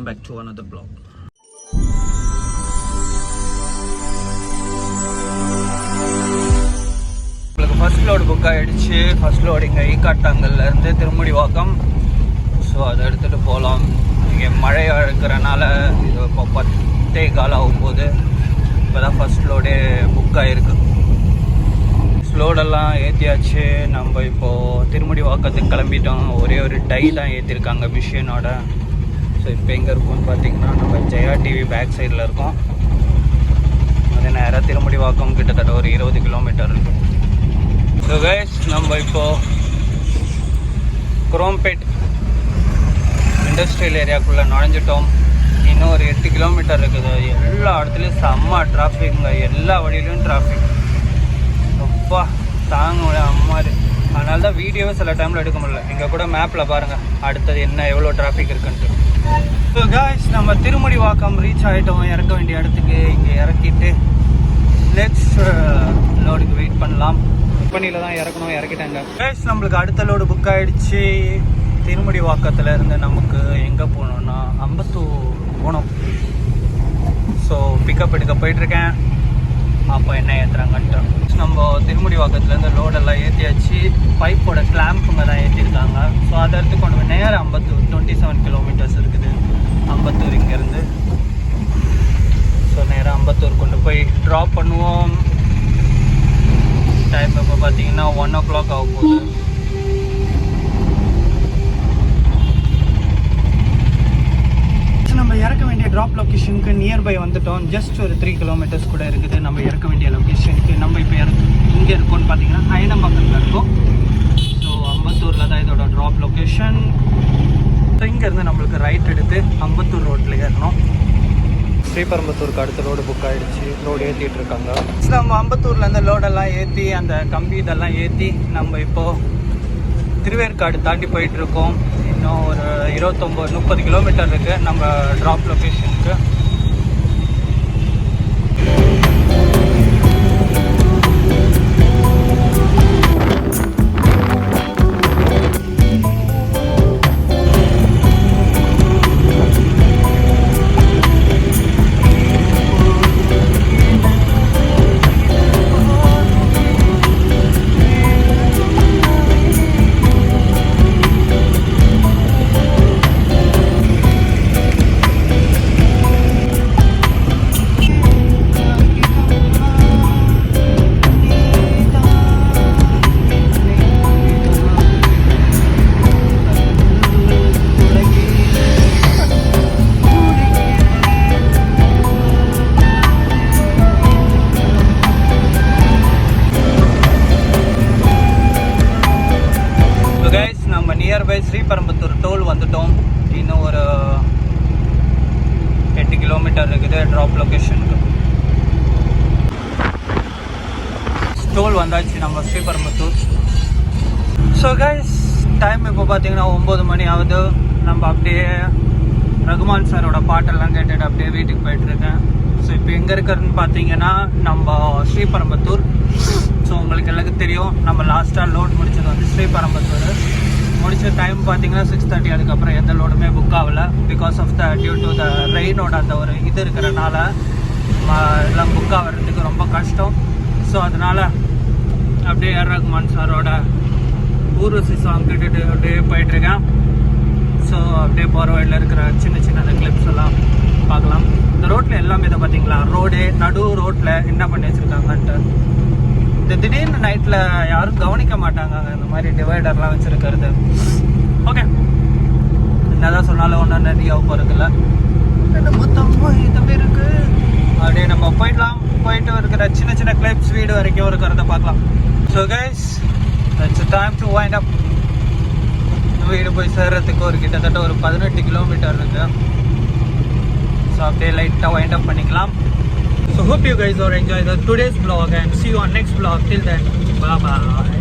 Back to another blog. First load book ஆகிடுச்சு. First load இங்கே ஈக்காட்டாங்கல்லேருந்து Thirumudivakkam. So அதை எடுத்துகிட்டு போகலாம். இங்கே மழையாக இருக்கிறனால இது இப்போ 10:15 ஆகும்போது இப்போ தான் ஃபர்ஸ்ட் லோடே புக் ஆகிருக்கு. லோடெல்லாம் ஏற்றியாச்சு. நம்ம இப்போது திருமுடிவாக்கத்துக்கு கிளம்பிட்டோம். ஒரே ஒரு டை தான் ஏற்றிருக்காங்க மிஷினோட. ஸோ இப்போ எங்கே இருக்கும்னு பார்த்தீங்கன்னா நம்ம ஜெயா டிவி பேக் சைடில் இருக்கோம். அது நேராக திருமுடிவாக்கம் கிட்டத்தட்ட ஒரு 20 கிலோமீட்டர் இருக்கும். ஸோ கைஸ் நம்ம இப்போது குரோம்பேட் இண்டஸ்ட்ரியல் ஏரியாக்குள்ளே நுழைஞ்சிட்டோம். இன்னும் ஒரு 8 கிலோமீட்டர் இருக்குது. எல்லா இடத்துலையும் செம்ம டிராஃபிக்குங்க. எல்லா வழியிலையும் டிராஃபிக். அப்பா தாங்க அம்மாரு. அதனால தான் வீடியோவே சில டைமில் எடுக்க முடியல. இங்கே கூட மேப்பில் பாருங்கள் அடுத்தது என்ன எவ்வளோ டிராஃபிக் இருக்குன்ட்டு. ஸோ காய்ஸ் நம்ம திருமுடிவாக்கம் ரீச் ஆகிட்டோம். இறக்க வேண்டிய இடத்துக்கு இங்கே இறக்கிட்டு நெக்ஸ்ட் லோடுக்கு வெயிட் பண்ணலாம். கம்பெனியில் தான் இறக்கணும். இறக்கிட்டாங்க காய்ஸ். நம்மளுக்கு அடுத்த லோடு புக் ஆகிடுச்சு. திருமுடிவாக்கத்தில் இருந்து நமக்கு எங்கே போகணுன்னா அம்பத்தூர் போகணும். ஸோ பிக்கப் எடுக்க போயிட்டுருக்கேன். அப்போ என்ன ஏற்றுறாங்கன்ட்டு. நம்ம திருமுடிவாக்கத்துலேருந்து லோடெல்லாம் ஏற்றியாச்சு. பைப்போட கிளாம்புங்க தான் ஏற்றிருக்காங்க. ஸோ அதை எடுத்து கொண்டு போய் நேரம் அம்பத்தூர் 27 கிலோமீட்டர்ஸ் இருக்குது அம்பத்தூர் இங்கேருந்து. ஸோ நேராக அம்பத்தூர் கொண்டு போய் ட்ராப் பண்ணுவோம். டைம் இப்போ பார்த்தீங்கன்னா 1 o'clock ஆக போகுது. நம்ம இறக்க வேண்டிய ட்ராப் லொக்கேஷனுக்கு நியர்பை வந்துட்டோம். ஜஸ்ட் ஒரு 3 கிலோமீட்டர்ஸ் கூட இருக்குது நம்ம இறக்க வேண்டிய லொக்கேஷனுக்கு. நம்ம இப்போ இங்கே இருக்கோம்னு பார்த்தீங்கன்னா அயனம்பாக்கத்தில் இருக்கோம். ஸோ அம்பத்தூரில் தான் இதோட ட்ராப் லொக்கேஷன். ஸோ இங்கேருந்து நம்மளுக்கு ரைட் எடுத்து அம்பத்தூர் ரோட்டில் ஏறணும். ஸ்ரீபெரும்புத்தூருக்கு அடுத்த லோடு புக் ஆகிடுச்சு. லோடு ஏற்றிட்டு இருக்காங்க. நம்ம அம்பத்தூர்லேருந்து லோடெல்லாம் ஏற்றி அந்த கம்பி இதெல்லாம் ஏற்றி நம்ம இப்போது திருவேற்காடு தாண்டி போயிட்டுருக்கோம். இன்னும் ஒரு 29-30 கிலோமீட்டர் இருக்குது நம்ம ட்ராப் லொக்கேஷனுக்கு. நியர்பை ஸ்ரீபெரும்புத்தூர் டோல் வந்துட்டோம். இன்னும் ஒரு 8 கிலோமீட்டர் இருக்குது ட்ராப் லொக்கேஷனுக்கு. டோல் வந்தாச்சு நம்ம ஸ்ரீபெரும்புத்தூர். ஸோ கைஸ் டைம் இப்போ பார்த்தீங்கன்னா 9 மணி ஆகுது. நம்ம அப்படியே ரகுமான் சாரோட பாட்டெல்லாம் கேட்டுட்டு அப்படியே வீட்டுக்கு போயிட்டுருக்கேன். ஸோ இப்போ எங்கே இருக்கிறதுன்னு பார்த்தீங்கன்னா நம்ம ஸ்ரீபெரும்புத்தூர். ஸோ உங்களுக்கு எல்லாருக்கும் தெரியும் நம்ம லாஸ்ட்டாக லோட் முடிச்சது வந்து ஸ்ரீபெரும்புத்தூர். முடிச்ச டைம் பார்த்தீங்கன்னா 6:30. அதுக்கப்புறம் எந்த லோடுமே புக் ஆகலை. Because of the due to the ரெயினோட அந்த ஒரு இது இருக்கிறனால எல்லாம் புக் ஆகிறதுக்கு ரொம்ப கஷ்டம். ஸோ அதனால் அப்படியே ரகுமான் சாரோட ஊர்வசி சாங் கேட்டுட்டு அப்படியே போயிட்டுருக்கேன். ஸோ அப்படியே போகிற வழியில் இருக்கிற சின்ன சின்ன கிளிப்ஸ் எல்லாம் பார்க்கலாம். இந்த ரோட்டில் எல்லாமே இதை பார்த்தீங்களா, ரோடு நடு ரோட்டில் என்ன பண்ணி வச்சுருக்காங்கன்ட்டு. இந்த திடீர்னு நைட்டில் யாரும் கவனிக்க மாட்டாங்க இந்த மாதிரி டிவைடர்லாம் வச்சுருக்கிறது. ஓகே என்னதான் சொன்னாலும் ஒன்றும் நிறையாவும் போகிறதில்ல. மொத்தம் இது இருக்குது. அப்படியே நம்ம போயிடலாம். போயிட்டு இருக்கிற சின்ன சின்ன கிளிப்ஸ் வீடு வரைக்கும் இருக்கிறத பார்க்கலாம். So guys it's time to wind up. வீடு போய் சேர்றதுக்கு ஒரு கிட்டத்தட்ட ஒரு 18 கிலோமீட்டர் இருக்குது. ஸோ அப்படியே லைட்டாக வைண்ட் அப் பண்ணிக்கலாம். So hope you guys are enjoying today's vlog and see you on next vlog. Till then, bye bye.